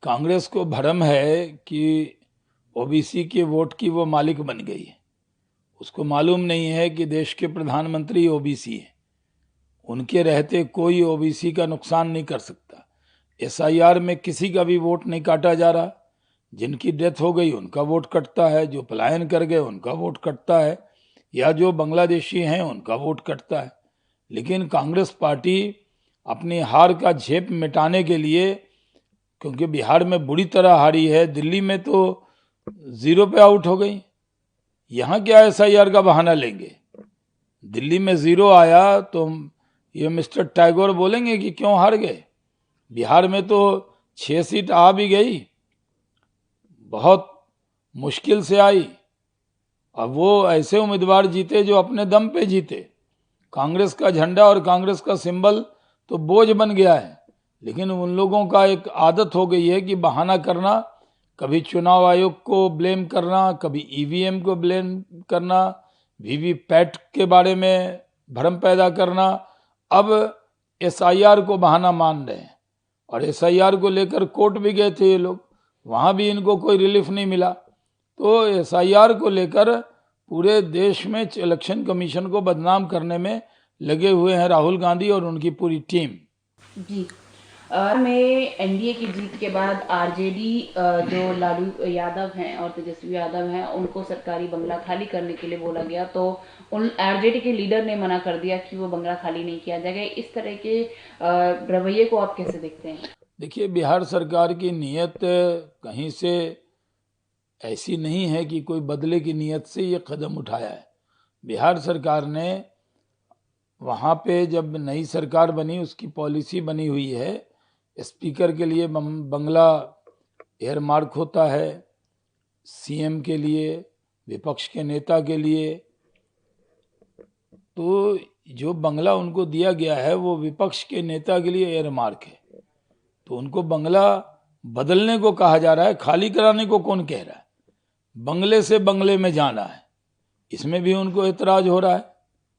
कांग्रेस को भ्रम है कि ओबीसी के वोट की वो मालिक बन गई है। उसको मालूम नहीं है कि देश के प्रधानमंत्री ओबीसी है। उनके रहते कोई ओबीसी का नुकसान नहीं कर सकता। एसआईआर में किसी का भी वोट नहीं काटा जा रहा। जिनकी डेथ हो गई उनका वोट कटता है, जो पलायन कर गए उनका वोट कटता है, या जो बांग्लादेशी हैं उनका वोट कटता है। लेकिन कांग्रेस पार्टी अपनी हार का झेप मिटाने के लिए, क्योंकि बिहार में बुरी तरह हारी है, दिल्ली में तो 0 पे आउट हो गई, यहाँ क्या एसआईआर का बहाना लेंगे। दिल्ली में 0 आया तो ये मिस्टर टैगोर बोलेंगे कि क्यों हार गए। बिहार में तो 6 सीट आ भी गई, बहुत मुश्किल से आई। अब वो ऐसे उम्मीदवार जीते जो अपने दम पे जीते। कांग्रेस का झंडा और कांग्रेस का सिंबल तो बोझ बन गया है, लेकिन उन लोगों का एक आदत हो गई है कि बहाना करना, कभी चुनाव आयोग को ब्लेम करना, कभी ईवीएम को ब्लेम करना, वीवीपैट के बारे में भ्रम पैदा करना। अब एसआईआर को बहाना मान रहे हैं, और एसआईआर को लेकर कोर्ट भी गए थे ये लोग, वहां भी इनको कोई रिलीफ नहीं मिला। तो एसआईआर को लेकर पूरे देश में इलेक्शन कमीशन को बदनाम करने में लगे हुए हैं राहुल गांधी और उनकी पूरी टीम। जी। में एनडीए की जीत के बाद आरजेडी जो लालू यादव हैं और तेजस्वी यादव हैं उनको सरकारी बंगला खाली करने के लिए बोला गया, तो उन आरजेडी के लीडर ने मना कर दिया कि वो बंगला खाली नहीं किया जाएगा। इस तरह के रवैये को आप कैसे देखते हैं? देखिए, बिहार सरकार की नीयत कहीं से ऐसी नहीं है कि कोई बदले की नीयत से ये कदम उठाया है। बिहार सरकार ने वहाँ पे जब नई सरकार बनी, उसकी पॉलिसी बनी हुई है, स्पीकर के लिए बंगला एयरमार्क होता है, सीएम के लिए, विपक्ष के नेता के लिए। तो जो बंगला उनको दिया गया है वो विपक्ष के नेता के लिए एयरमार्क है। तो उनको बंगला बदलने को कहा जा रहा है, खाली कराने को कौन कह रहा है। बंगले से बंगले में जाना है, इसमें भी उनको एतराज हो रहा है।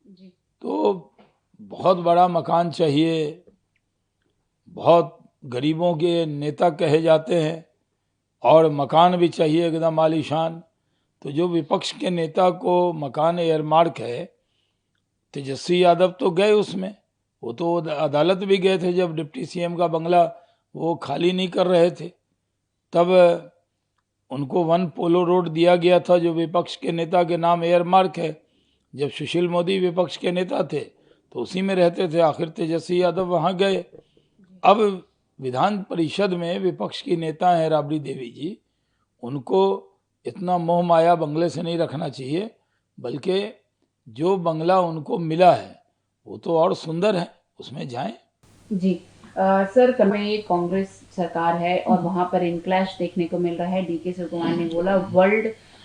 जी। तो बहुत बड़ा मकान चाहिए, बहुत गरीबों के नेता कहे जाते हैं, और मकान भी चाहिए एकदम आलीशान। तो जो विपक्ष के नेता को मकान एयरमार्क है, तेजस्वी यादव तो गए उसमें, वो तो अदालत भी गए थे जब डिप्टी सीएम का बंगला वो खाली नहीं कर रहे थे। तब उनको 1 पोलो रोड दिया गया था जो विपक्ष के नेता के नाम एयरमार्क है। जब सुशील मोदी विपक्ष के नेता थे तो उसी में रहते थे। आखिर तेजस्वी यादव वहां गए। अब विधान परिषद में विपक्ष की नेता हैं राबड़ी देवी जी, उनको इतना मोह माया बंगले से नहीं रखना चाहिए, बल्कि जो बंगला उनको मिला है वो तो और सुंदर है, उसमें जाएं। जी। सर, कल में ये कांग्रेस सरकार है और वहां पर इनक्लैश देखने को मिल रहा है। डीके शिव कुमार ने बोला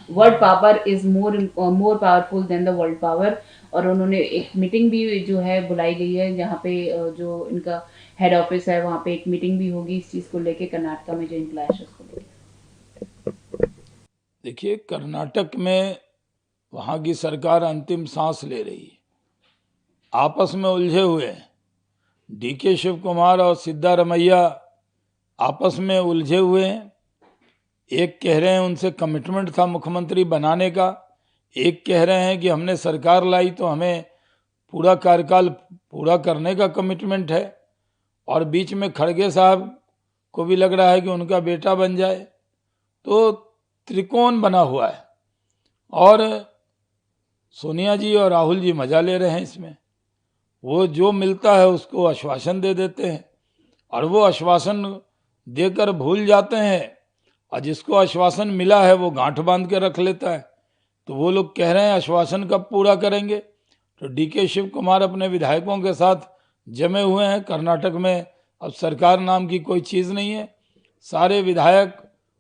world power is more powerful than the world power, और उन्होंने एक मीटिंग भी जो है बुलाई गई है, जहाँ पे जो इनका हेड ऑफिस है वहाँ पे एक मीटिंग भी होगी इस चीज को लेके, कर्नाटक में जो इनक्लैश है उसको लेके। देखिए, कर्नाटक में वहां की सरकार अंतिम सांस ले रही है, आपस में उलझे हुए हैं। डीके शिव कुमार और सिद्धारमैया आपस में उलझे हुए हैं। एक कह रहे हैं उनसे कमिटमेंट था मुख्यमंत्री बनाने का, एक कह रहे हैं कि हमने सरकार लाई तो हमें पूरा कार्यकाल पूरा करने का कमिटमेंट है, और बीच में खड़गे साहब को भी लग रहा है कि उनका बेटा बन जाए। तो त्रिकोण बना हुआ है, और सोनिया जी और राहुल जी मजा ले रहे हैं इसमें। वो जो मिलता है उसको आश्वासन दे देते हैं, और वो आश्वासन देकर भूल जाते हैं, और जिसको आश्वासन मिला है वो गांठ बांध के रख लेता है। तो वो लोग कह रहे हैं आश्वासन कब पूरा करेंगे। तो डीके शिव कुमार अपने विधायकों के साथ जमे हुए हैं। कर्नाटक में अब सरकार नाम की कोई चीज़ नहीं है। सारे विधायक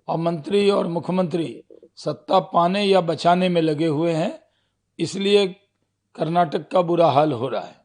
और मंत्री और मुख्यमंत्री सत्ता पाने या बचाने में लगे हुए हैं, इसलिए कर्नाटक का बुरा हाल हो रहा है।